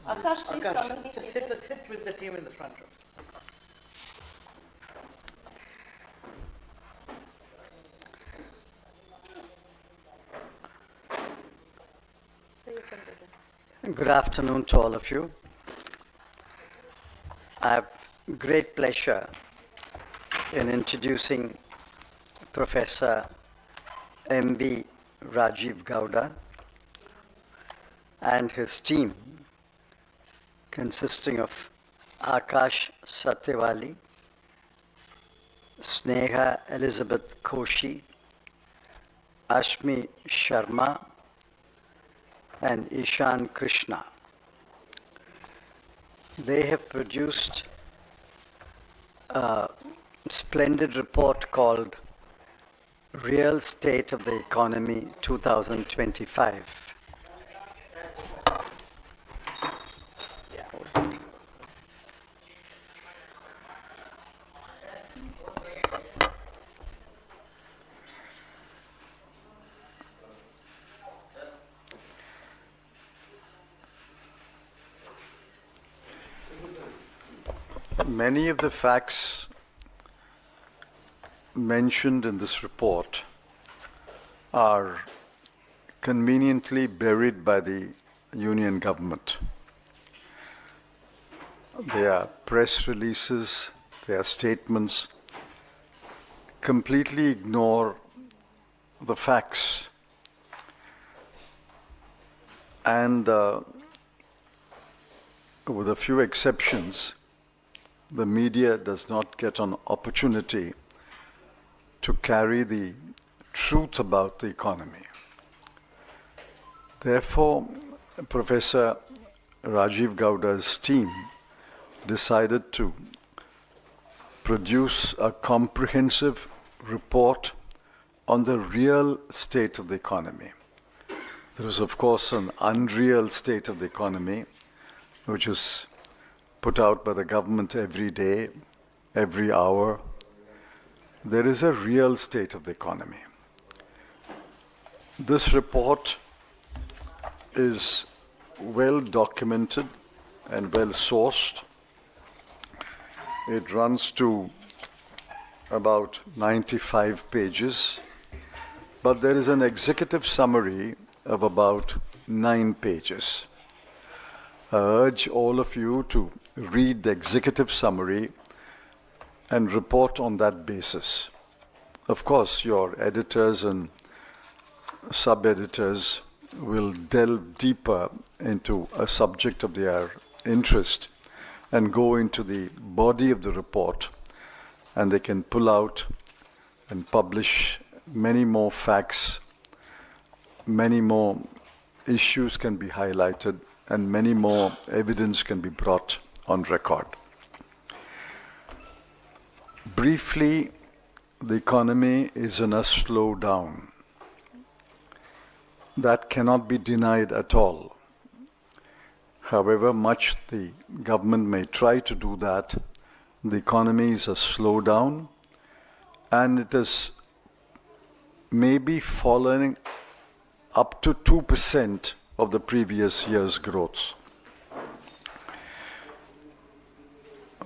Akash, please come and be Akash, seated. sit with the team in the front row. Good afternoon to all of you. I have great pleasure in introducing Professor M.V. Rajiv Gowda and his team, consisting of Akash Satyavali, Sneha Elizabeth Koshi, Ashmi Sharma, and Ishan Krishna. They have produced a splendid report called Real State of the Economy 2025. Many of the facts mentioned in this report are conveniently buried by the Union government. They are press releases, they are statements, completely ignore the facts. And with a few exceptions, the media does not get an opportunity to carry the truth about the economy. Therefore, Professor Rajiv Gowda's team decided to produce a comprehensive report on the real state of the economy. There is, of course, an unreal state of the economy, which is put out by the government every day, every hour. There is a real state of the economy. This report is well documented and well sourced. It runs to about 95 pages, but there is an executive summary of about 9 pages. I urge all of you to read the executive summary and report on that basis. Of course, your editors and sub-editors will delve deeper into a subject of their interest and go into the body of the report, and they can pull out and publish many more facts, many more issues can be highlighted, and many more evidence can be brought on record. Briefly, the economy is in a slowdown. That cannot be denied at all. However much the government may try to do that, the economy is a slowdown, and it is maybe falling up to 2% of the previous year's growth.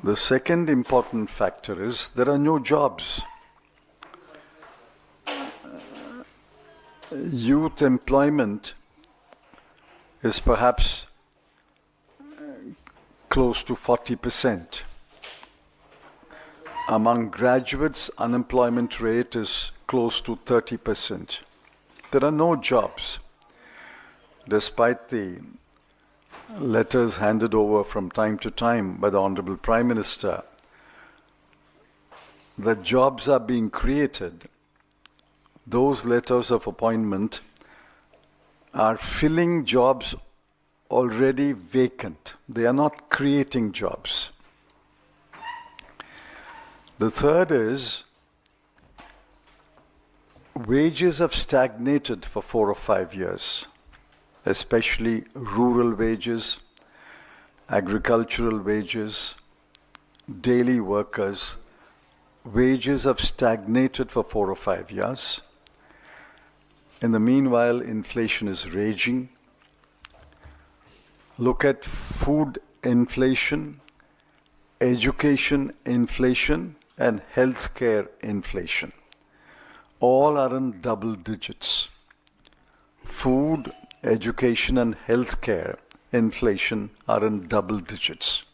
The second important factor is there are no jobs. Youth employment is perhaps close to 40%. Among graduates, unemployment rate is close to 30%. There are no jobs. Despite the letters handed over from time to time by the Honorable Prime Minister, that jobs are being created. Those letters of appointment are filling jobs already vacant. They are not creating jobs. The third is wages have stagnated for 4 or 5 years, especially rural wages, agricultural wages, daily workers. Wages have stagnated for 4 or 5 years. In the meanwhile, inflation is raging. look at food inflation, education inflation, and healthcare inflation. All are in double digits. Food, education, and healthcare inflation are in double digits.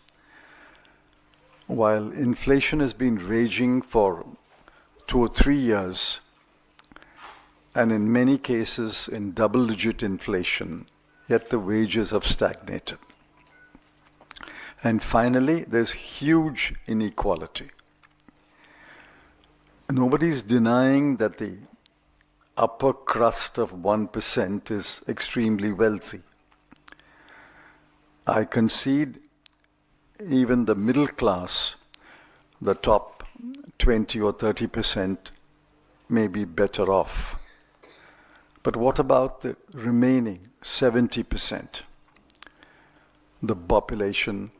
While inflation has been raging for 2 or 3 years, and in many cases in double-digit inflation, yet the wages have stagnated. And finally, there's huge inequality. Nobody's denying that the upper crust of 1% is extremely wealthy. I concede even the middle class, the top 20 or 30% may be better off. But what about the remaining 70%? The population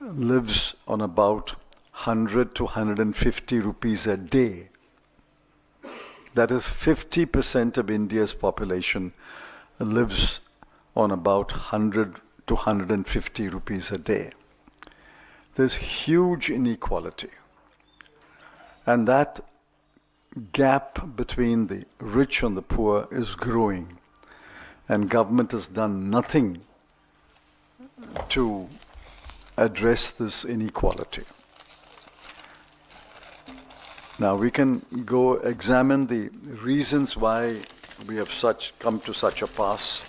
lives on about 100 to 150 rupees a day. That is 50% of India's population lives on about 100 to 150 rupees a day. There's huge inequality. And that gap between the rich and the poor is growing. And government has done nothing to address this inequality. Now we can go examine the reasons why we have come to such a pass.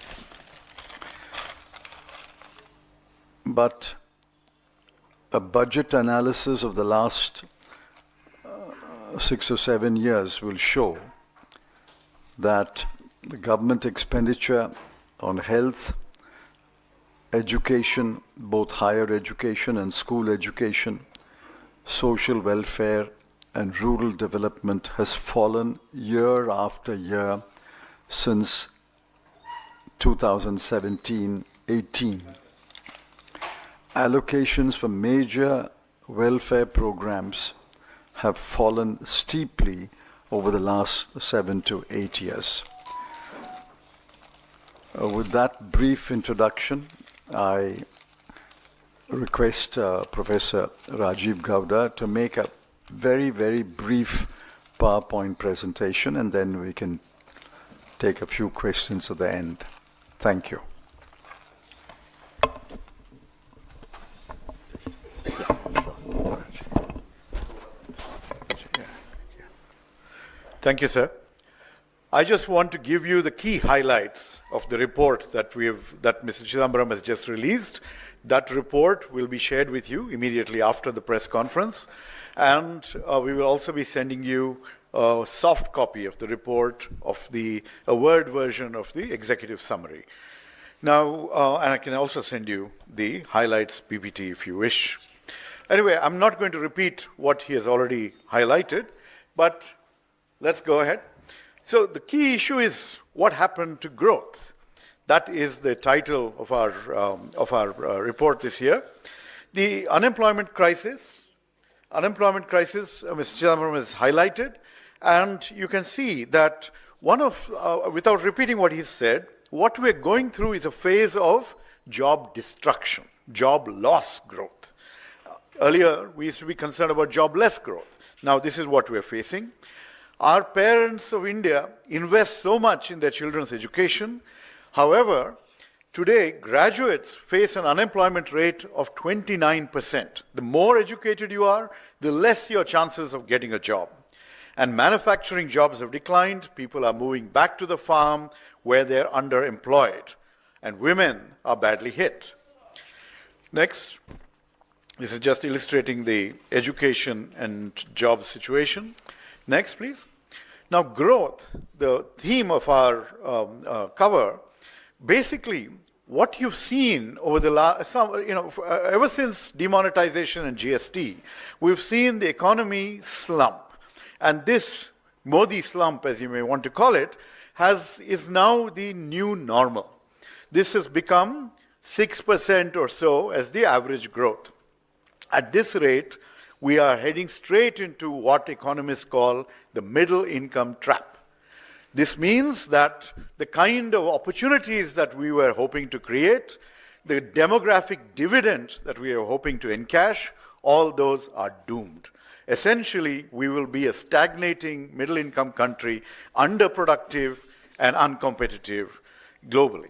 But a budget analysis of the last 6 or 7 years will show that the government expenditure on health, education, both higher education and school education, social welfare and rural development has fallen year after year since 2017-18. Allocations for major welfare programs have fallen steeply over the last 7 to 8 years. With that brief introduction, I request Professor Rajiv Gowda to make a very, very brief PowerPoint presentation, and then we can take a few questions at the end. Thank you. Thank you, sir. I just want to give you the key highlights of the report that Mr. Chidambaram has just released. That report will be shared with you immediately after the press conference, and we will also be sending you a soft copy of the report, of a Word version of the executive summary. Now, and I can also send you the highlights PPT if you wish. Anyway, I'm not going to repeat what he has already highlighted, but let's go ahead. So the key issue is what happened to growth. That is the title of our report this year. The unemployment crisis, Mr. Chidambaram has highlighted, and you can see that without repeating what he said, what we're going through is a phase of job destruction, job loss growth. Earlier, we used to be concerned about jobless growth. Now this is what we're facing. Our parents of India invest so much in their children's education. However, today graduates face an unemployment rate of 29%. The more educated you are, the less your chances of getting a job. And manufacturing jobs have declined. People are moving back to the farm where they're underemployed. And women are badly hit. Next. This is just illustrating the education and job situation. Next, please. Now, growth, the theme of our cover, basically what you've seen over the last, ever since demonetization and GST, we've seen the economy slump. And this Modi slump, as you may want to call it, is now the new normal. This has become 6% or so as the average growth. At this rate, we are heading straight into what economists call the middle income trap. This means that the kind of opportunities that we were hoping to create, the demographic dividend that we are hoping to encash, all those are doomed. Essentially, we will be a stagnating middle-income country, underproductive and uncompetitive globally.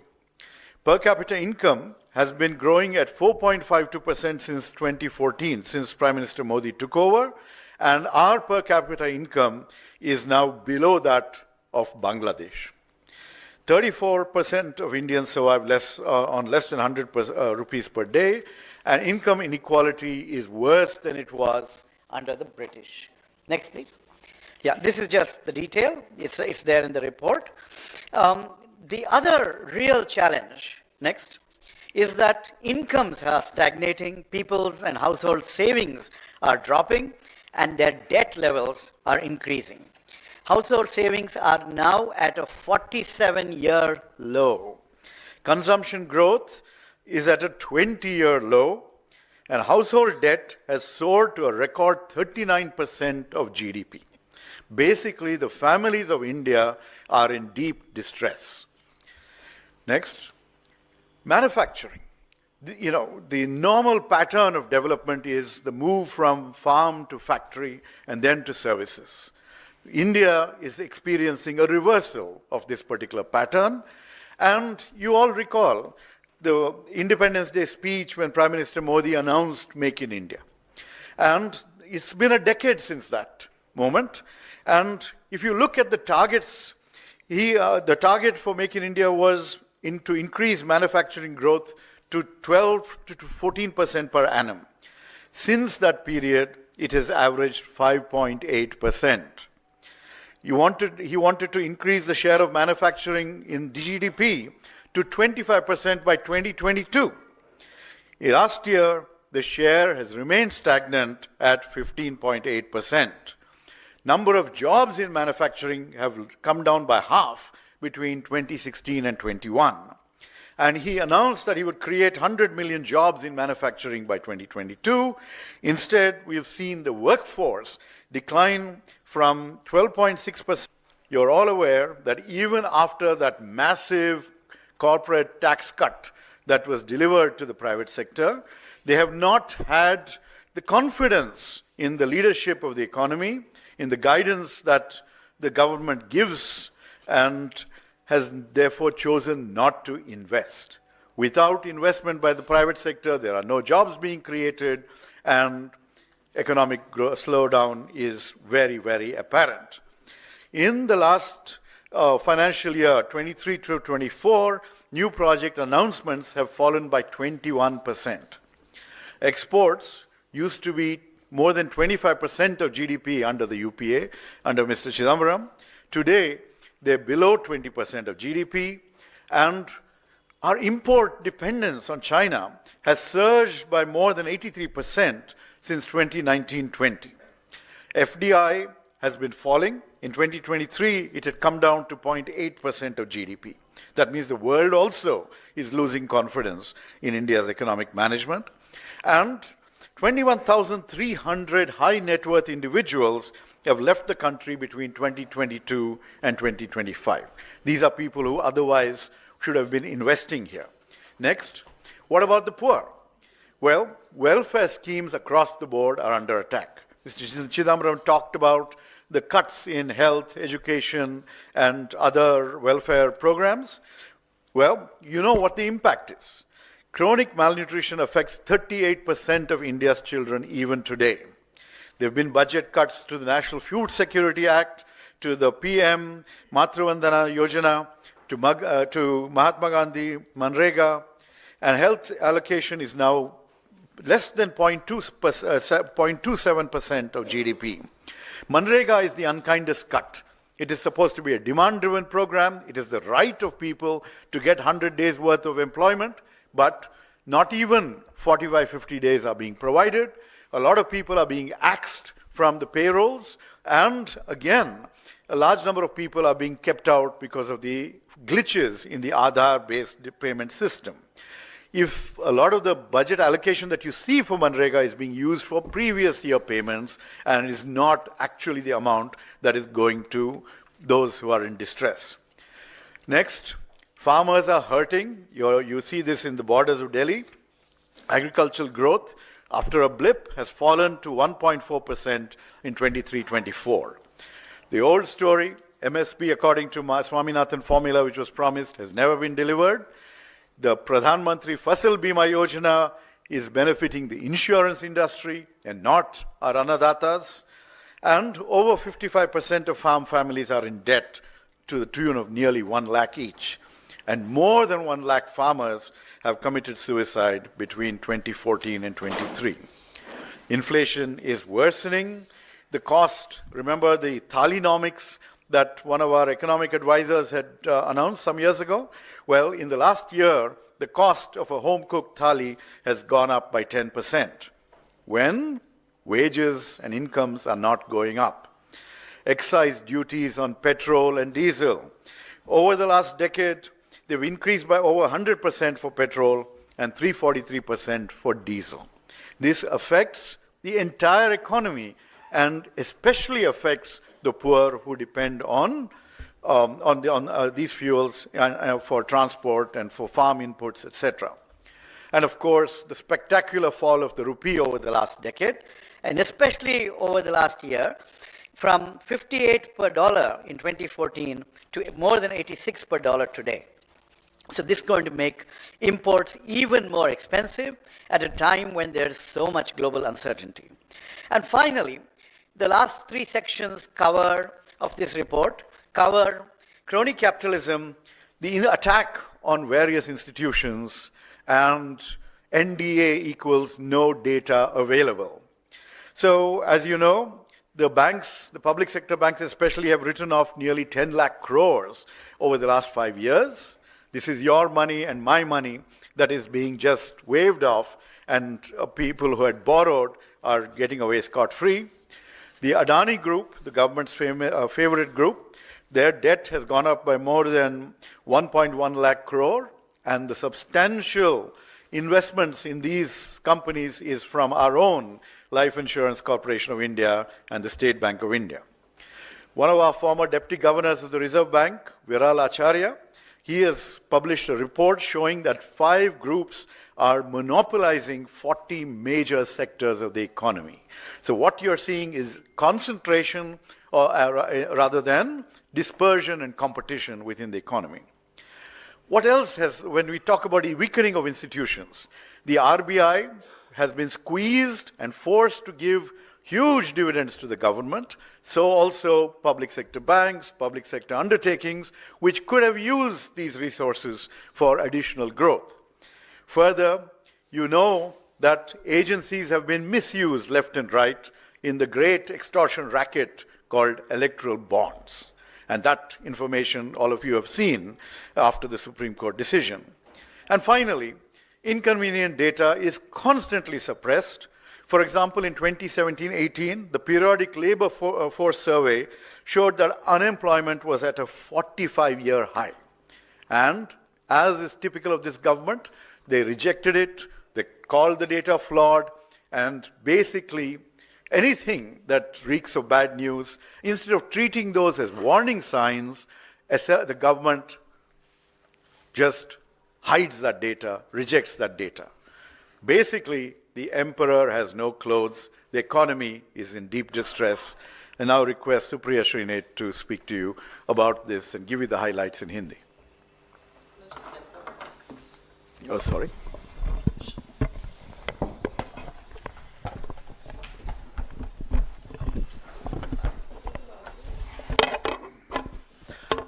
Per capita income has been growing at 4.52% since 2014, since Prime Minister Modi took over, and our per capita income is now below that of Bangladesh. 34% of Indians survive on less than 100 rupees per day, and income inequality is worse than it was under the British. Next, please. Yeah, this is just the detail. It's there in the report. The other real challenge, next, is that incomes are stagnating, people's and household savings are dropping, and their debt levels are increasing. Household savings are now at a 47-year low. Consumption growth is at a 20-year low, and household debt has soared to a record 39% of GDP. Basically, the families of India are in deep distress. Next, manufacturing. The normal pattern of development is the move from farm to factory and then to services. India is experiencing a reversal of this particular pattern, and you all recall the Independence Day speech when Prime Minister Modi announced Make in India. And it's been a decade since that moment, and if you look at the targets, the target for Make in India was to increase manufacturing growth to 12 to 14% per annum. Since that period, it has averaged 5.8%. He wanted to increase the share of manufacturing in GDP to 25% by 2022. Last year, the share has remained stagnant at 15.8%. Number of jobs in manufacturing have come down by half between 2016 and 21. And he announced that he would create 100 million jobs in manufacturing by 2022. Instead, we have seen the workforce decline from 12.6%. You're all aware that even after that massive corporate tax cut that was delivered to the private sector, they have not had the confidence in the leadership of the economy, in the guidance that the government gives, and has therefore chosen not to invest. Without investment by the private sector, there are no jobs being created, and economic slowdown is very, very apparent. In the last financial year, 23 to 24, new project announcements have fallen by 21%. Exports used to be more than 25% of GDP under the UPA, under Mr. Chidambaram. Today, they're below 20% of GDP, and our import dependence on China has surged by more than 83% since 2019-20. FDI has been falling. In 2023, it had come down to 0.8% of GDP. That means the world also is losing confidence in India's economic management. And 21,300 high net worth individuals have left the country between 2022 and 2025. These are people who otherwise should have been investing here. Next, what about the poor? Well, welfare schemes across the board are under attack. Mr. Chidambaram talked about the cuts in health, education, and other welfare programs. Well, you know what the impact is. Chronic malnutrition affects 38% of India's children even today. There have been budget cuts to the National Food Security Act, to the PM Matru-Vandana Yojana, to Mahatma Gandhi, Manrega, and health allocation is now less than 0.27% of GDP. Manrega is the unkindest cut. It is supposed to be a demand-driven program. It is the right of people to get 100 days worth of employment, but not even 45, 50 days are being provided. A lot of people are being axed from the payrolls, and again, a large number of people are being kept out because of the glitches in the Aadhaar-based payment system. If a lot of the budget allocation that you see for Manrega is being used for previous year payments and is not actually the amount that is going to those who are in distress. Next, farmers are hurting. You see this in the borders of Delhi. Agricultural growth, after a blip, has fallen to 1.4% in 23-24. The old story, MSP according to Swaminathan formula, which was promised, has never been delivered. The Pradhan Mantri Fasal Bima Yojana is benefiting the insurance industry and not our annadatas. And over 55% of farm families are in debt to the tune of nearly 1 lakh each. And more than 1 lakh farmers have committed suicide between 2014 and 23. Inflation is worsening. The cost, remember the thalinomics that one of our economic advisors had announced some years ago? Well, in the last year, the cost of a home-cooked thali has gone up by 10%, when wages and incomes are not going up. Excise duties on petrol and diesel. Over the last decade, they've increased by over 100% for petrol and 343% for diesel. This affects the entire economy and especially affects the poor who depend on these fuels for transport and for farm inputs, etc. And of course, the spectacular fall of the rupee over the last decade, and especially over the last year, from 58 per dollar in 2014 to more than 86 per dollar today. So this is going to make imports even more expensive at a time when there's so much global uncertainty. And finally, the last 3 sections of this report cover crony capitalism, the attack on various institutions, and NDA equals no data available. So as you know, the banks, the public sector banks especially, have written off nearly 10 lakh crores over the last 5 years. This is your money and my money that is being just waved off, and people who had borrowed are getting away scot-free. The Adani Group, the government's favorite group, their debt has gone up by more than 1.1 lakh crore, and the substantial investments in these companies is from our own Life Insurance Corporation of India and the State Bank of India. One of our former deputy governors of the Reserve Bank, Viral Acharya, he has published a report showing that 5 groups are monopolizing 40 major sectors of the economy. So what you're seeing is concentration rather than dispersion and competition within the economy. What else when we talk about the weakening of institutions, the RBI has been squeezed and forced to give huge dividends to the government, so also public sector banks, public sector undertakings, which could have used these resources for additional growth. Further, you know that agencies have been misused left and right in the great extortion racket called electoral bonds. And that information all of you have seen after the Supreme Court decision. And finally, inconvenient data is constantly suppressed. For example, in 2017-18, the periodic labor force survey showed that unemployment was at a 45-year high. And as is typical of this government, they rejected it, they called the data flawed, and basically anything that reeks of bad news, instead of treating those as warning signs, the government just hides that data, rejects that data. Basically, the emperor has no clothes, the economy is in deep distress. I now request Supriya Shri to speak to you about this and give you the highlights in Hindi. Oh, sorry.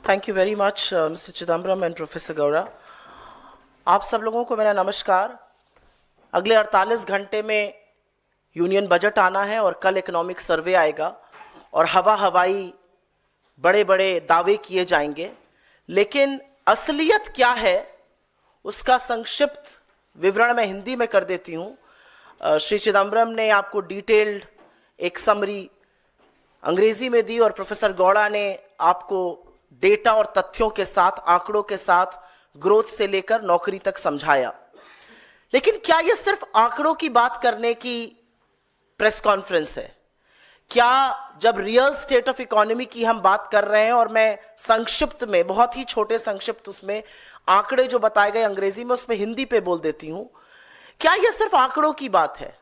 Thank you very much, Mr. Chidambaram and Professor Gaura. आप सब लोगों को मेरा नमस्कार। अगले 48 घंटे में union budget आना है और कल इकोनॉमिक सर्वे आएगा और हवाई बड़े बड़े दावे किए जाएंगे, लेकिन असलियत क्या है उसका संक्षिप्त विवरण मैं हिंदी में कर देती हूँ। श्री चिदम्बरम ने आपको डिटेल्ड एक समरी अंग्रेजी में दी और प्रोफेसर गौड़ा ने आपको डेटा और तथ्यों के साथ, आंकड़ों के साथ ग्रोथ से लेकर नौकरी तक समझाया। लेकिन क्या यह सिर्फ आंकड़ों की बात करने की प्रेस कॉन्फ्रेंस है? क्या जब रियल स्टेट ऑफ इकोनॉमी की हम बात कर रहे हैं, और मैं संक्षिप्त में, बहुत ही छोटे संक्षिप्त उसमें आंकड़े जो बताए गए अंग्रेजी में, उसमें हिंदी पे बोल देती हूं, क्या यह सिर्फ आंकड़ों की बात है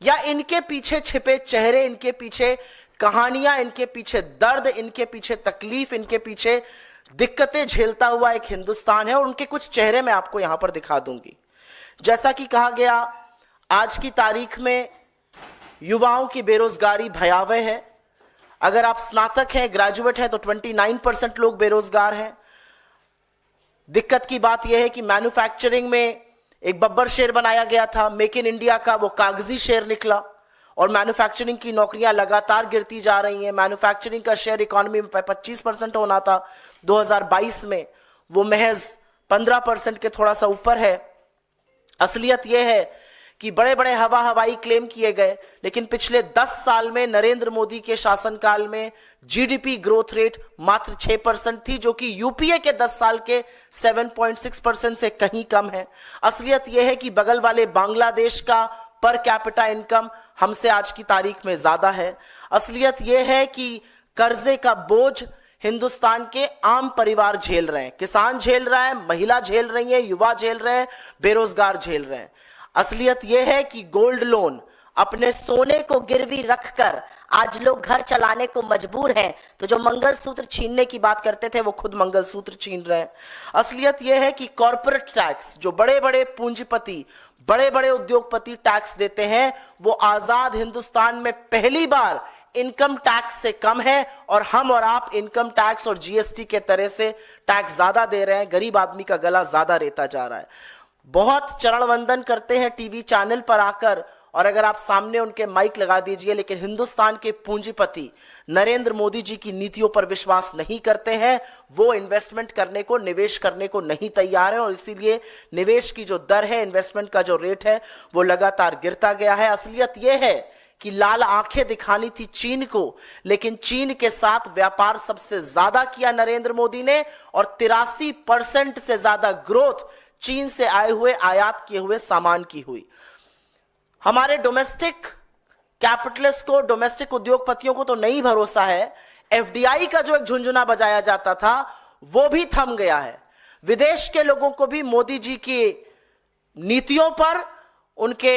या इनके पीछे छिपे चेहरे, इनके पीछे कहानियां, इनके पीछे दर्द, इनके पीछे तकलीफ, इनके पीछे दिक्कतें झेलता हुआ एक हिंदुस्तान है? और उनके कुछ चेहरे मैं आपको यहां पर दिखा दूंगी। जैसा कि कहा गया, आज की तारीख में युवाओं की बेरोजगारी भयावह है। अगर आप स्नातक हैं, ग्रेजुएट हैं, तो 29% लोग बेरोजगार हैं। दिक्कत की बात यह है कि मैन्युफैक्चरिंग में एक बब्बर शेर बनाया गया था, मेक इन इंडिया का, वो कागजी शेर निकला और मैन्युफैक्चरिंग की नौकरियां लगातार गिरती जा रही हैं। मैन्युफैक्चरिंग का शेयर इकोनॉमी में 25% होना था 2022 में, वो महज 15% के थोड़ा सा ऊपर है। असलियत यह है कि बड़े बड़े हवाई क्लेम किए गए, लेकिन पिछले 10 साल में नरेंद्र मोदी के शासनकाल में जीडीपी ग्रोथ रेट मात्र 6% थी, जो कि यूपीए के 10 साल के 7.6% से कहीं कम है। असलियत यह है कि बगल वाले बांग्लादेश का पर कैपिटा इनकम हमसे आज की तारीख में ज्यादा है। असलियत यह है कि कर्जे का बोझ हिंदुस्तान के आम परिवार झेल रहे हैं, किसान झेल रहा है, महिला झेल रही है, युवा झेल रहे हैं, बेरोजगार झेल रहे हैं। असलियत यह है कि गोल्ड लोन, अपने सोने को गिरवी रखकर आज लोग घर चलाने को मजबूर हैं। तो जो मंगलसूत्र छीनने की बात करते थे, वो खुद मंगलसूत्र छीन रहे हैं। असलियत यह है कि कॉर्पोरेट टैक्स, जो बड़े बड़े पूंजीपति, बड़े बड़े उद्योगपति टैक्स देते हैं, वो आजाद हिंदुस्तान में पहली बार इनकम टैक्स से कम है, और हम और आप इनकम टैक्स और जीएसटी के तरह से टैक्स ज्यादा दे रहे हैं। गरीब आदमी का गला ज्यादा रेता जा रहा है। बहुत चरण वंदन करते हैं टीवी चैनल पर आकर, और अगर आप सामने उनके माइक लगा दीजिए, लेकिन हिंदुस्तान के पूंजीपति नरेंद्र मोदी जी की नीतियों पर विश्वास नहीं करते हैं। वो इन्वेस्टमेंट करने को, निवेश करने को नहीं तैयार है, और इसीलिए निवेश की जो दर है, इन्वेस्टमेंट का जो रेट है, वो लगातार गिरता गया है। असलियत यह है कि लाल आंखें दिखानी थी चीन को, लेकिन चीन के साथ व्यापार सबसे ज्यादा किया नरेंद्र मोदी ने, और 83% से ज्यादा ग्रोथ चीन से आए हुए, आयात किए हुए सामान की हुई। हमारे डोमेस्टिक कैपिटलिस्ट को, डोमेस्टिक उद्योगपतियों को तो नहीं भरोसा है। एफडीआई का जो एक झुंझुना बजाया जाता था, वो भी थम गया है। विदेश के लोगों को भी मोदी जी की नीतियों पर, उनके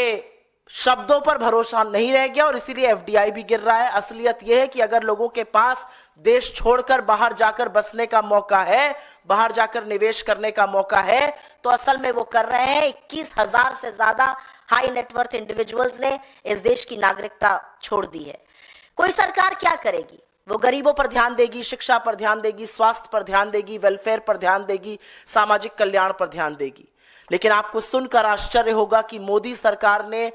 शब्दों पर भरोसा नहीं रह गया, और इसीलिए एफडीआई भी गिर रहा है। असलियत यह है कि अगर लोगों के पास देश छोड़कर बाहर जाकर बसने का मौका है, बाहर जाकर निवेश करने का मौका है, तो असल में वो कर रहे हैं। 21,000 से ज्यादा हाई नेटवर्थ इंडिविजुअल्स ने इस देश की नागरिकता छोड़ दी है। कोई सरकार क्या करेगी? वो गरीबों पर ध्यान देगी, शिक्षा पर ध्यान देगी, स्वास्थ्य पर ध्यान देगी, वेलफेयर पर ध्यान देगी, सामाजिक कल्याण पर ध्यान देगी। लेकिन आपको सुनकर आश्चर्य होगा कि मोदी सरकार ने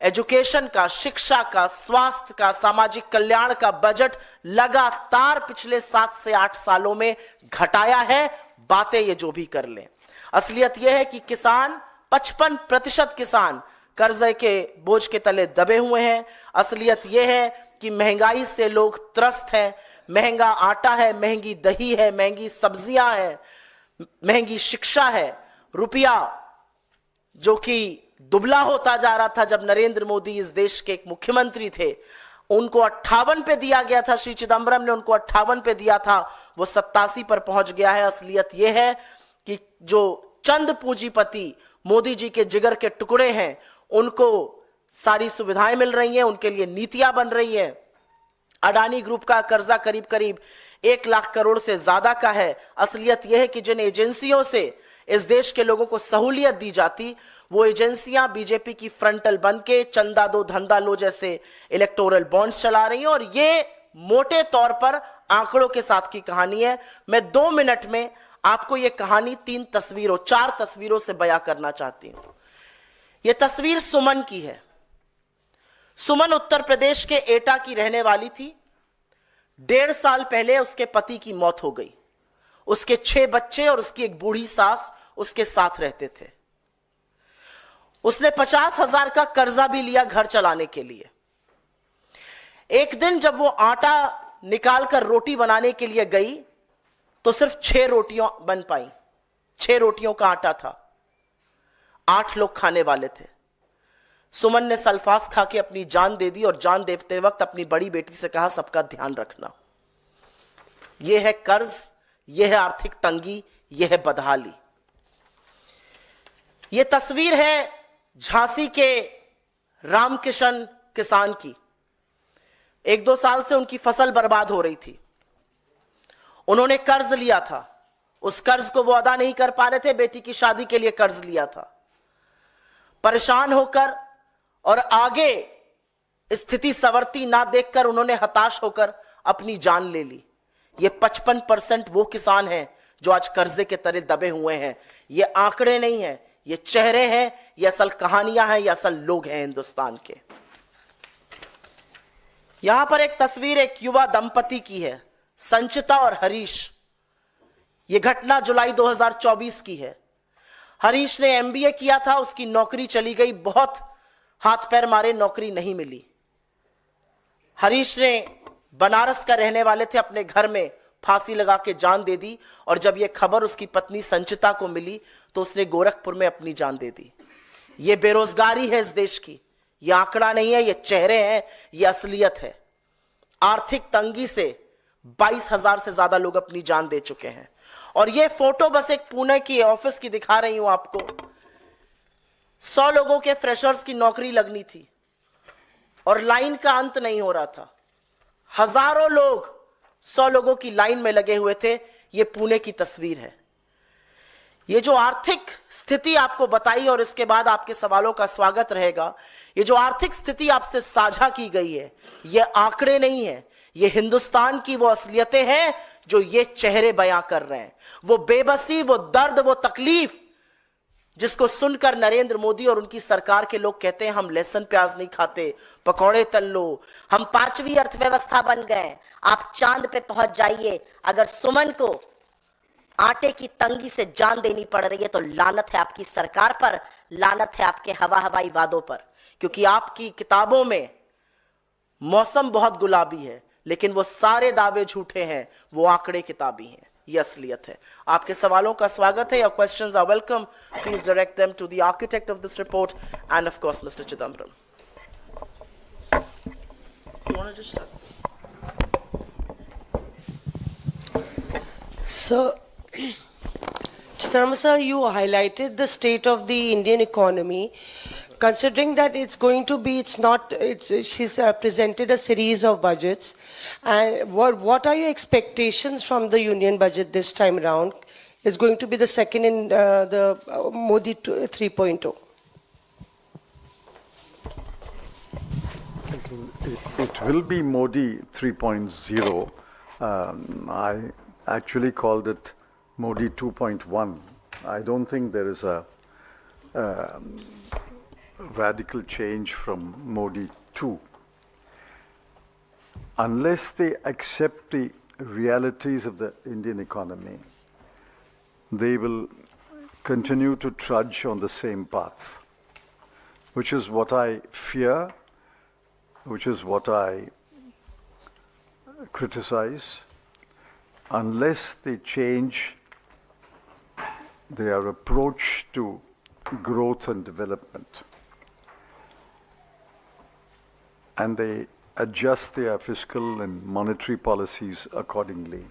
एजुकेशन का, शिक्षा का, स्वास्थ्य का, सामाजिक कल्याण का बजट लगातार पिछले 7 से 8 सालों में घटाया है। बातें ये जो भी कर लें, असलियत यह है कि किसान, 55% किसान कर्जे के बोझ के तले दबे हुए हैं। असलियत यह है कि महंगाई से लोग त्रस्त हैं। महंगा आटा है, महंगी दही है, महंगी सब्जियां हैं, महंगी शिक्षा है। रुपया जो कि दुबला होता जा रहा था जब नरेंद्र मोदी इस देश के एक मुख्यमंत्री थे, उनको 58 पे दिया गया था, श्री चिदम्बरम ने उनको 58 पे दिया था, वो 87 पर पहुंच गया है। असलियत यह है कि जो चंद पूंजीपति मोदी जी के जिगर के टुकड़े हैं, उनको सारी सुविधाएं मिल रही हैं, उनके लिए नीतियां बन रही हैं। अडानी ग्रुप का कर्जा करीब करीब 1 लाख करोड़ से ज्यादा का है। असलियत यह है कि जिन एजेंसियों से इस देश के लोगों को सहूलियत दी जाती, वो एजेंसियां बीजेपी की फ्रंटल बन के चंदा दो धंधा लो जैसे इलेक्टोरल बॉन्ड्स चला रही हैं। और ये मोटे तौर पर आंकड़ों के साथ की कहानी है। मैं 2 मिनट में आपको ये कहानी 4 तस्वीरों से बयां करना चाहती हूं। यह तस्वीर सुमन की है। सुमन उत्तर प्रदेश के एटा की रहने वाली थी। 1.5 साल पहले उसके पति की मौत हो गई। उसके 6 बच्चे और उसकी एक बूढ़ी सास उसके साथ रहते थे। उसने 50,000 का कर्जा भी लिया घर चलाने के लिए। एक दिन जब वो आटा निकालकर रोटी बनाने के लिए गई, तो सिर्फ 6 रोटियां बन पाई। 6 रोटियों का आटा था, 8 लोग खाने वाले थे। सुमन ने सल्फास खा के अपनी जान दे दी और जान देते वक्त अपनी बड़ी बेटी से कहा सबका ध्यान रखना। यह है कर्ज, यह है आर्थिक तंगी, यह है बदहाली। यह तस्वीर है झांसी के रामकिशन किसान की। 1-2 साल से उनकी फसल बर्बाद हो रही थी। उन्होंने कर्ज लिया था, उस कर्ज को वो अदा नहीं कर पा रहे थे, बेटी की शादी के लिए कर्ज लिया था। परेशान होकर और आगे स्थिति संवरती ना देखकर उन्होंने हताश होकर अपनी जान ले ली। ये 55% वो किसान हैं जो आज कर्जे के तले दबे हुए हैं। ये आंकड़े नहीं हैं, ये चेहरे हैं, ये असल कहानियां हैं, ये असल लोग हैं हिंदुस्तान के। यहां पर एक तस्वीर एक युवा दंपति की है, संचिता और हरीश। यह घटना जुलाई 2024 की है। हरीश ने एमबीए किया था, उसकी नौकरी चली गई, बहुत हाथ पैर मारे, नौकरी नहीं मिली। हरीश ने बनारस का रहने वाले थे, अपने घर में फांसी लगा के जान दे दी। और जब यह खबर उसकी पत्नी संचिता को मिली तो उसने गोरखपुर में अपनी जान दे दी। यह बेरोजगारी है इस देश की, यह आंकड़ा नहीं है, यह चेहरे हैं, यह असलियत है। आर्थिक तंगी से 22,000 से ज्यादा लोग अपनी जान दे चुके हैं। और यह फोटो बस एक पुणे की ऑफिस की दिखा रही हूं आपको। 100 लोगों के फ्रेशर्स की नौकरी लगनी थी और लाइन का अंत नहीं हो रहा था। हजारों लोग 100 लोगों की लाइन में लगे हुए थे। यह पुणे की तस्वीर है। ये जो आर्थिक स्थिति आपको बताई और इसके बाद आपके सवालों का स्वागत रहेगा, ये जो आर्थिक स्थिति आपसे साझा की गई है, ये आंकड़े नहीं है, ये हिंदुस्तान की वो असलियतें हैं जो ये चेहरे बयां कर रहे हैं। वो बेबसी, वो दर्द, वो तकलीफ जिसको सुनकर नरेंद्र मोदी और उनकी सरकार के लोग कहते हैं हम लहसुन प्याज नहीं खाते, पकौड़े तल लो, हम 5वीं अर्थव्यवस्था बन गए, आप चांद पे पहुंच जाइए। अगर सुमन को आटे की तंगी से जान देनी पड़ रही है तो लानत है आपकी सरकार पर, लानत है आपके हवाई वादों पर। क्योंकि आपकी किताबों में मौसम बहुत गुलाबी है, लेकिन वो सारे दावे झूठे हैं, वो आंकड़े किताबी हैं, ये असलियत है। आपके सवालों का स्वागत है। Your questions are welcome. Please direct them to the architect of this report and of course mister Chidambaram. So, Chidambaram sir, you highlighted the state of the Indian economy. Considering that it's going to be, she's presented a series of budgets. And what are your expectations from the union budget this time around? It's going to be the second in the Modi 3.0. It will be Modi 3.0. I actually called it Modi 2.1. I don't think there is a radical change from Modi 2. Unless they accept the realities of the Indian economy, they will continue to trudge on the same path, which is what I fear, which is what I criticize. Unless they change their approach to growth and development, and they adjust their fiscal and monetary policies accordingly,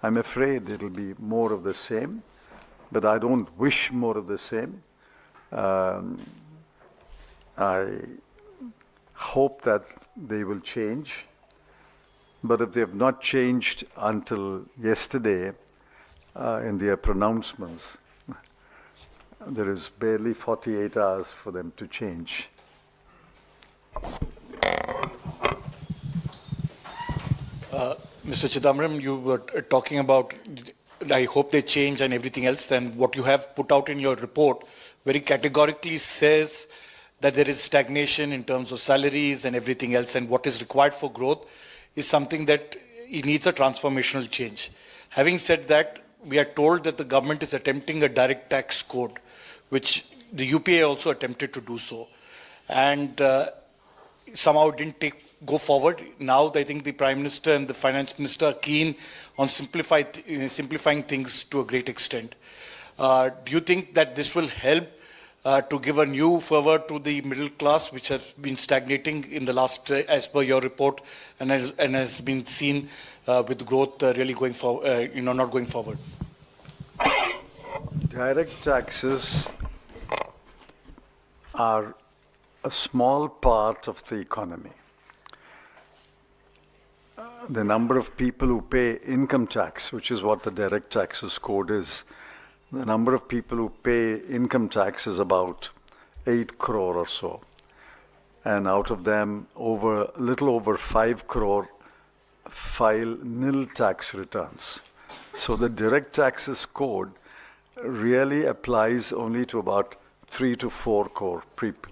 I'm afraid it'll be more of the same, but I don't wish more of the same. I hope that they will change, but if they have not changed until yesterday in their pronouncements, there is barely 48 hours for them to change. Mr. Chidambaram, you were talking about, I hope they change and everything else, and what you have put out in your report very categorically says that there is stagnation in terms of salaries and everything else, and what is required for growth is something that it needs a transformational change. Having said that, we are told that the government is attempting a direct tax code, which the UPA also attempted to do so, and somehow it didn't go forward. Now I think the Prime Minister and the Finance Minister are keen on simplifying things to a great extent. Do you think that this will help to give a new fervor to the middle class, which has been stagnating in the last, as per your report, and has been seen with growth really going forward, not going forward? Direct taxes are a small part of the economy. The number of people who pay income tax, which is what the direct taxes code is, the number of people who pay income tax is about 8 crore or so. And out of them, little over 5 crore file nil tax returns. So the direct taxes code really applies only to about 3 to 4 crore people.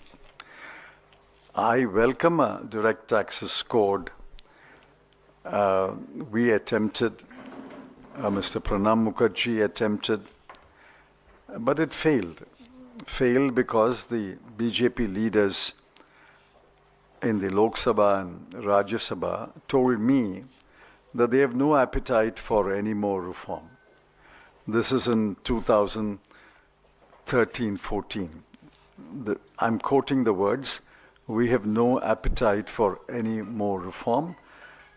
I welcome a direct taxes code. We attempted, Mr. Pranab Mukherjee attempted, but it failed. Failed because the BJP leaders in the Lok Sabha and Rajya Sabha told me that they have no appetite for any more reform. This is in 2013-14. I'm quoting the words, we have no appetite for any more reform,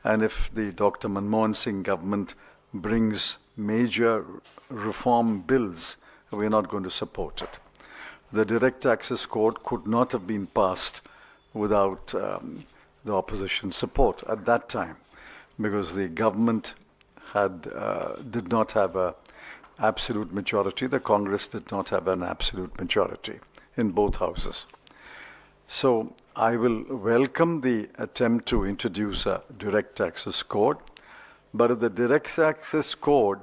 and if the Dr. Manmohan Singh government brings major reform bills, we're not going to support it. The direct taxes code could not have been passed without the opposition support at that time, because the government did not have an absolute majority. The Congress did not have an absolute majority in both houses. So I will welcome the attempt to introduce a direct taxes code, but if the direct taxes code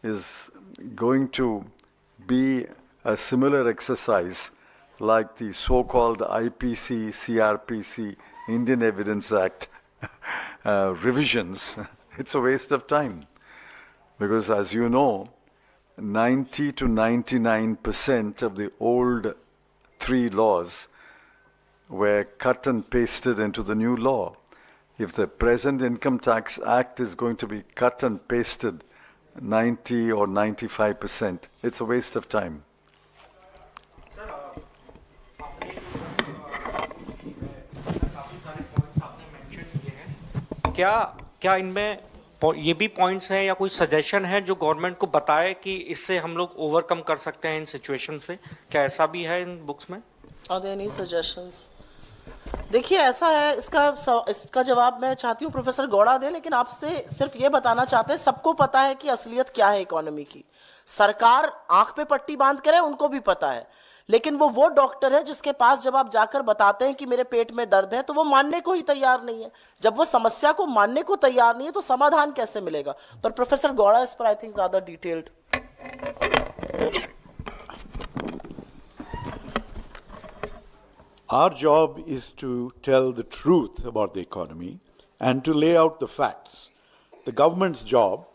is going to be a similar exercise like the so-called IPC, CRPC, Indian Evidence Act revisions, it's a waste of time. Because as you know, 90 to 99% of the old 3 laws were cut and pasted into the new law. If the present Income Tax Act is going to be cut and pasted 90 or 95%, it's a waste of time. क्या इनमें ये भी points हैं या कोई suggestion है जो government को बताए कि इससे हम लोग ओवरकम कर सकते हैं इन सिचुएशन से? क्या ऐसा भी है इन बुक्स में? Are there any suggestions? देखिए ऐसा है, इसका जवाब मैं चाहती हूँ प्रोफेसर गौड़ा दे, लेकिन आपसे सिर्फ ये बताना चाहते हैं, सबको पता है कि असलियत क्या है इकोनॉमी की। सरकार आंख पे पट्टी बांध करे, उनको भी पता है, लेकिन वो डॉक्टर है जिसके पास जब आप जाकर बताते हैं कि मेरे पेट में दर्द है, तो वो मानने को ही तैयार नहीं है। जब वो समस्या को मानने को तैयार नहीं है तो समाधान कैसे मिलेगा? पर प्रोफेसर गौड़ा इस पर आई थिंक ज्यादा detailed. Our job is to tell the truth about the economy and to lay out the facts. The government's job,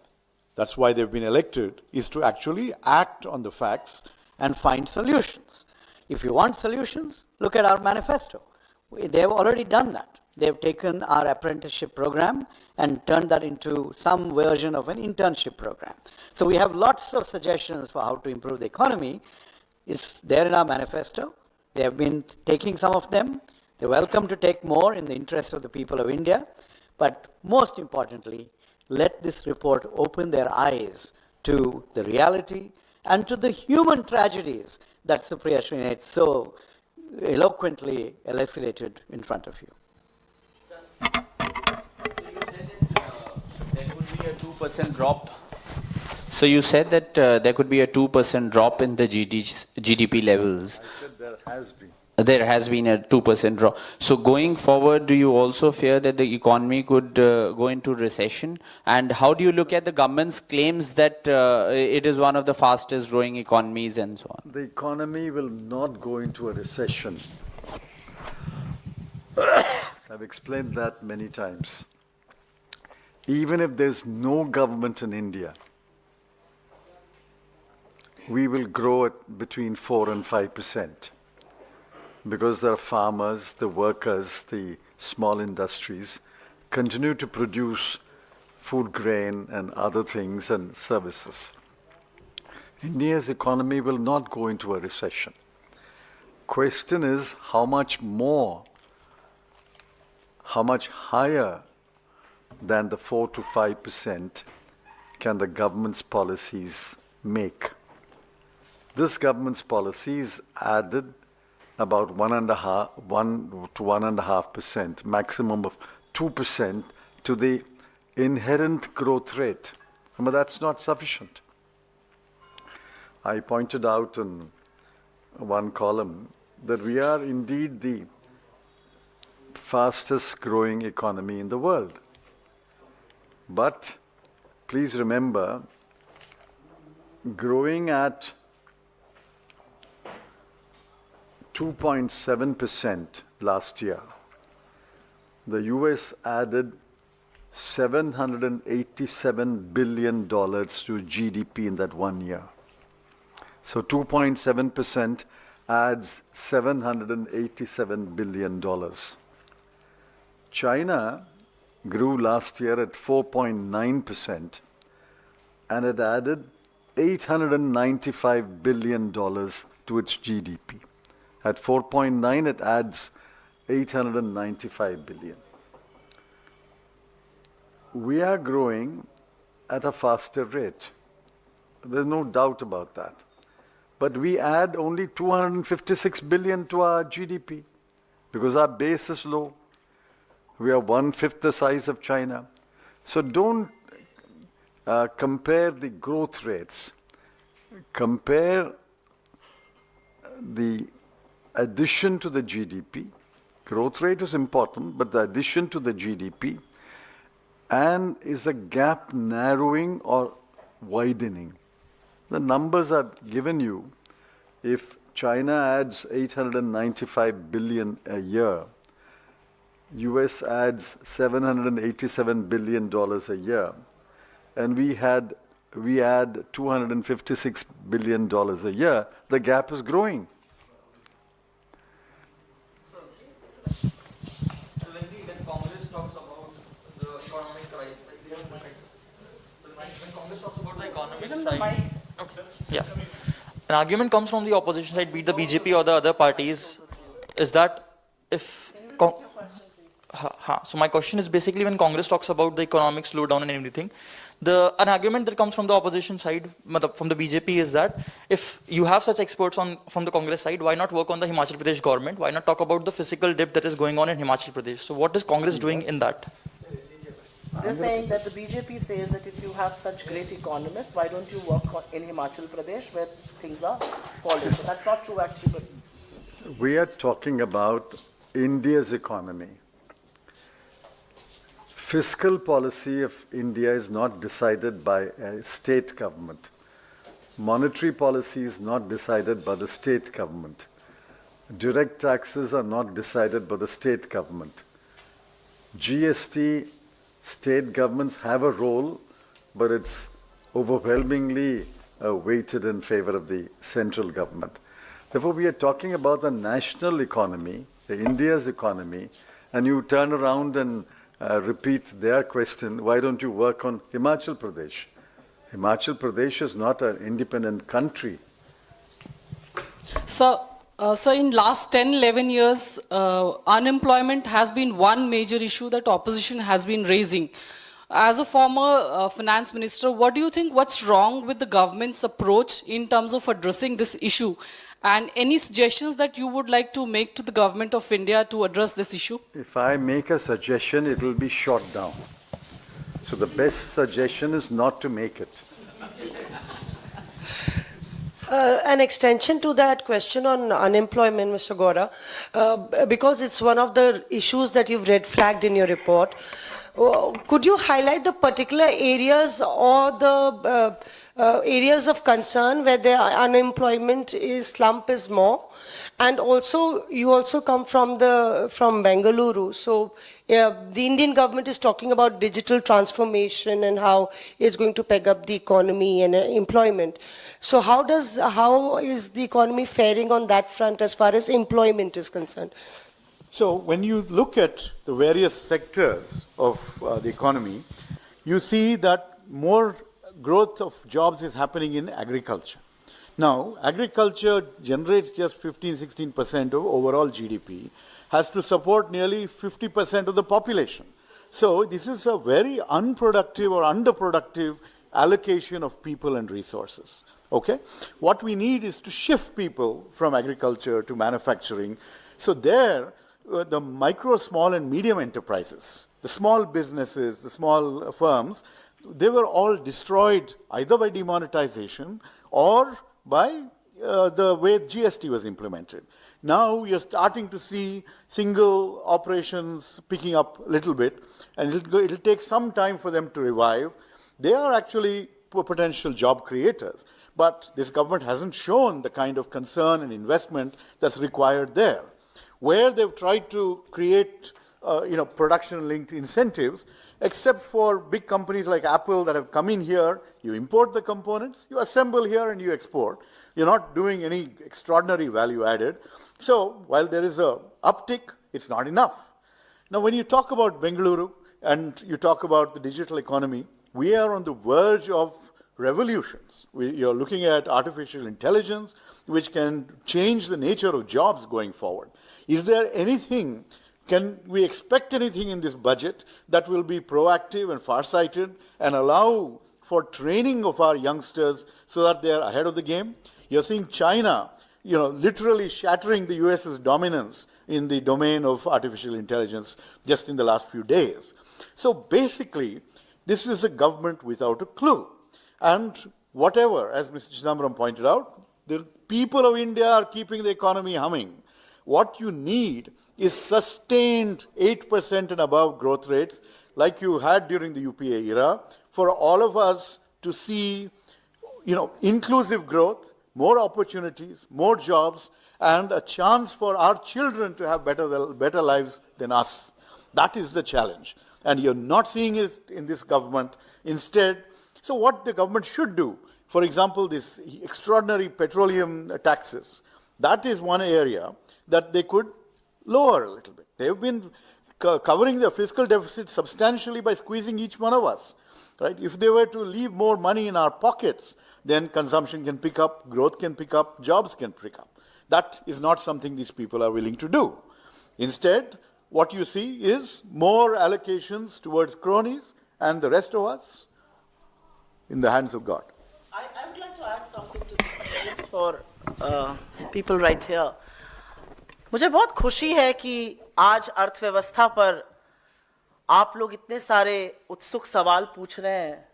that's why they've been elected, is to actually act on the facts and find solutions. If you want solutions, look at our manifesto. They have already done that. They have taken our apprenticeship program and turned that into some version of an internship program. So we have lots of suggestions for how to improve the economy. It's there in our manifesto. They have been taking some of them. They're welcome to take more in the interest of the people of India. But most importantly, let this report open their eyes to the reality and to the human tragedies that Supriya Srinath so eloquently elucidated in front of you. So you said that there could be a 2% drop in the GDP levels. I said there has been. There has been a 2% drop. So going forward, do you also fear that the economy could go into recession? And how do you look at the government's claims that it is one of the fastest growing economies and so on? The economy will not go into a recession. I've explained that many times. Even if there's no government in India, we will grow at between 4 and 5%. Because the farmers, the workers, the small industries continue to produce food grain and other things and services. India's economy will not go into a recession. question is how much more, how much higher than the 4 to 5% can the government's policies make. This government's policies added about 1 to 1.5%, maximum of 2% to the inherent growth rate. But that's not sufficient. I pointed out in one column that we are indeed the fastest growing economy in the world. But please remember, growing at 2.7% last year, the US added $787 billion to GDP in that 1 year. So 2.7% adds $787 billion. China grew last year at 4.9% and it added $895 billion to its GDP. At 4.9, it adds 895 billion. We are growing at a faster rate. There's no doubt about that. But we add only 256 billion to our GDP because our base is low. We are 1/5 the size of China. So don't compare the growth rates. Compare the addition to the GDP. Growth rate is important, but the addition to the GDP, and is the gap narrowing or widening? The numbers are given you. If China adds 895 billion a year, US adds $787 billion a year, and we add $256 billion a year, the gap is growing. When Congress talks about the economic crisis, when Congress talks about the economic side, yeah, an argument comes from the opposition side, be it the BJP or the other parties, is that if so my question is basically when Congress talks about the economic slowdown and everything, an argument that comes from the opposition side, from the BJP, is that if you have such experts from the Congress side, why not work on the Himachal Pradesh government? Why not talk about the physical dip that is going on in Himachal Pradesh? So what is Congress doing in that? They're saying that the BJP says that if you have such great economists, why don't you work in Himachal Pradesh where things are falling? So that's not true actually. But we are talking about India's economy. Fiscal policy of India is not decided by a state government. Monetary policy is not decided by the state government. Direct taxes are not decided by the state government. GST, state governments have a role, but it's overwhelmingly weighted in favor of the central government. Therefore, we are talking about the national economy, the India's economy, and you turn around and repeat their question, why don't you work on Himachal Pradesh? Himachal Pradesh is not an independent country. So in last 10, 11 years, unemployment has been one major issue that opposition has been raising. As a former finance minister, what do you think, what's wrong with the government's approach in terms of addressing this issue? And any suggestions that you would like to make to the government of India to address this issue? If I make a suggestion, it will be shot down. So the best suggestion is not to make it. An extension to that question on unemployment, Mr. Gora, because it's one of the issues that you've red flagged in your report. Could you highlight the particular areas or the areas of concern where the unemployment slump is more? And also, you also come from Bengaluru. So the Indian government is talking about digital transformation and how it's going to peg up the economy and employment. So how is the economy faring on that front as far as employment is concerned? So when you look at the various sectors of the economy, you see that more growth of jobs is happening in agriculture. Now, agriculture generates just 15-16% of overall GDP, has to support nearly 50% of the population. So this is a very unproductive or underproductive allocation of people and resources. Okay? What we need is to shift people from agriculture to manufacturing. So there, the micro, small and medium enterprises, the small businesses, the small firms, they were all destroyed either by demonetization or by the way GST was implemented. Now you're starting to see single operations picking up a little bit, and it'll take some time for them to revive. They are actually potential job creators, but this government hasn't shown the kind of concern and investment that's required there. Where they've tried to create production-linked incentives, except for big companies like Apple that have come in here, you import the components, you assemble here and you export. You're not doing any extraordinary value added. So while there is a uptick, it's not enough. Now when you talk about Bengaluru and you talk about the digital economy, we are on the verge of revolutions. You're looking at artificial intelligence, which can change the nature of jobs going forward. Is there anything, can we expect anything in this budget that will be proactive and farsighted and allow for training of our youngsters so that they are ahead of the game? You're seeing China, literally shattering the US's dominance in the domain of artificial intelligence just in the last few days. So basically, this is a government without a clue. And whatever, as Mr. Chidambaram pointed out, the people of India are keeping the economy humming. What you need is sustained 8% and above growth rates like you had during the UPA era for all of us to see, inclusive growth, more opportunities, more jobs, and a chance for our children to have better lives than us. That is the challenge. And you're not seeing it in this government. Instead, so what the government should do, for example, this extraordinary petroleum taxes, that is one area that they could lower a little bit. They've been covering the fiscal deficit substantially by squeezing each one of us. Right? If they were to leave more money in our pockets, then consumption can pick up, growth can pick up, jobs can pick up. That is not something these people are willing to do. Instead, what you see is more allocations towards cronies and the rest of us in the hands of God. I would like to add something to this just for people right here. मुझे बहुत खुशी है कि आज अर्थव्यवस्था पर आप लोग इतने सारे उत्सुक सवाल पूछ रहे हैं.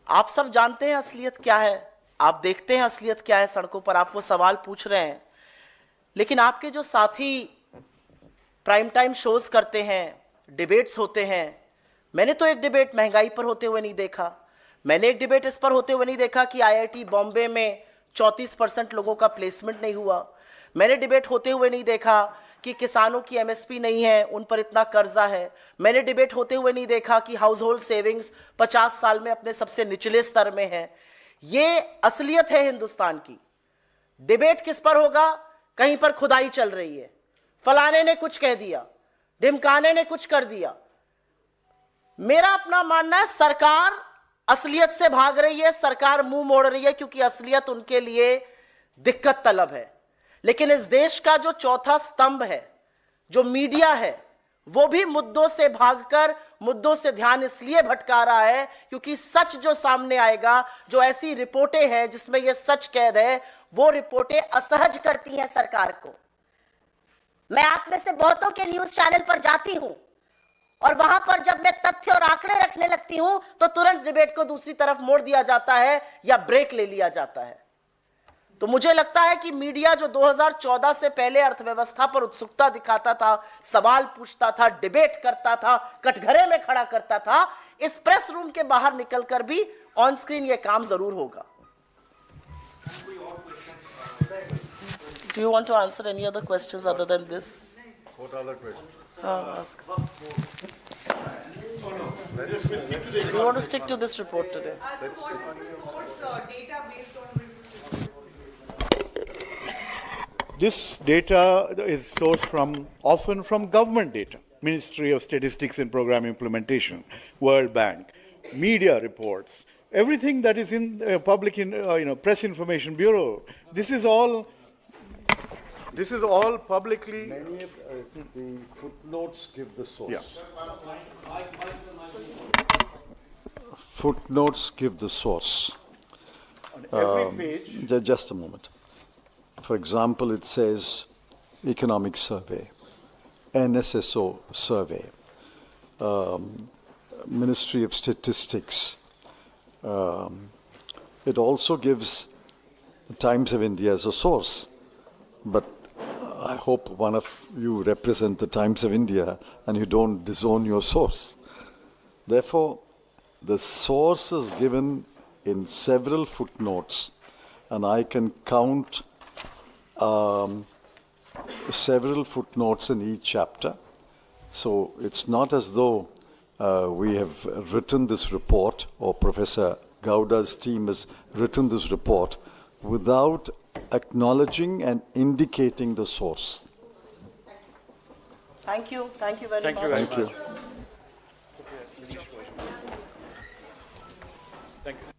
आप सब जानते हैं असलियत क्या है, आप देखते हैं असलियत क्या है सड़कों पर, आप वो सवाल पूछ रहे हैं. लेकिन आपके जो साथी प्राइम टाइम शोज करते हैं, डिबेट्स होते हैं, मैंने तो एक डिबेट महंगाई पर होते हुए नहीं देखा. मैंने एक डिबेट इस पर होते हुए नहीं देखा कि आईआईटी बॉम्बे में 34% लोगों का प्लेसमेंट नहीं हुआ. मैंने डिबेट होते हुए नहीं देखा कि किसानों की एमएसपी नहीं है, उन पर इतना कर्जा है. मैंने डिबेट होते हुए नहीं देखा कि हाउस होल्ड सेविंग्स 50 साल में अपने सबसे निचले स्तर में है. ये असलियत है हिंदुस्तान की. डिबेट किस पर होगा? कहीं पर खुदाई चल रही है, फलाने ने कुछ कह दिया, ढिमकाने ने कुछ कर दिया. मेरा अपना मानना है सरकार असलियत से भाग रही है, सरकार मुंह मोड़ रही है क्योंकि असलियत उनके लिए दिक्कत तलब है. लेकिन इस देश का जो चौथा स्तंभ है, जो मीडिया है, वो भी मुद्दों से भागकर मुद्दों से ध्यान इसलिए भटका रहा है क्योंकि सच जो सामने आएगा, जो ऐसी रिपोर्टें हैं जिसमें यह सच कैद है, वो रिपोर्टें असहज करती हैं सरकार को. मैं आप में से बहुतों के न्यूज चैनल पर जाती हूं और वहां पर जब मैं तथ्य और आंकड़े रखने लगती हूं तो तुरंत डिबेट को दूसरी तरफ मोड़ दिया जाता है या ब्रेक ले लिया जाता है. तो मुझे लगता है कि मीडिया जो 2014 से पहले अर्थव्यवस्था पर उत्सुकता दिखाता था, सवाल पूछता था, डिबेट करता था, कटघरे में खड़ा करता था, इस प्रेस रूम के बाहर निकलकर भी ऑन स्क्रीन ये काम जरूर होगा. Do you want to answer any other questions other than this? What other questions? Ask. We want to stick to this report today. What is the source data based on which This data is sourced often from government data, Ministry of Statistics and Program Implementation, World Bank, media reports, everything that is in public, Press Information Bureau. This is all publicly. Many of the footnotes give the source. Yeah. Footnotes give the source. On every page. Just a moment. For example, it says Economic Survey, NSSO Survey, Ministry of Statistics. It also gives the Times of India as a source. But I hope one of you represent the Times of India and you don't disown your source. Therefore, the source is given in several footnotes, and I can count several footnotes in each chapter. So it's not as though we have written this report, or Professor Gowda's team has written this report without acknowledging and indicating the source. Thank you very much. Thank you. Thank you.